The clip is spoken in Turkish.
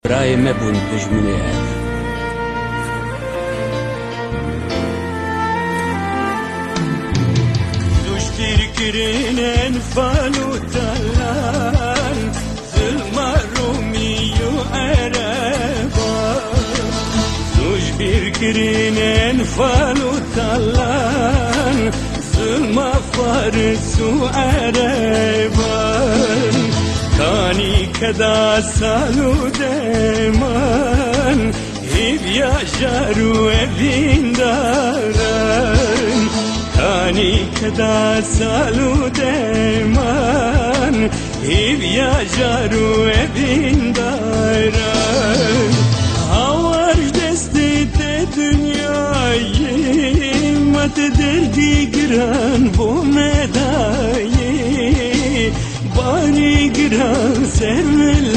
برای مبون دجمنی Kirkirinen falutalan Zılma Rumiyu ereba Zuj kirkirinen falutalan Zılma Farsu ereba Kani kada salu deman Hib yaşaru evindaran Kani kada salu deman Hib yaşaru evindaran Havar desti de dünyayı Mat derdi giran bu medayı Bari giran servel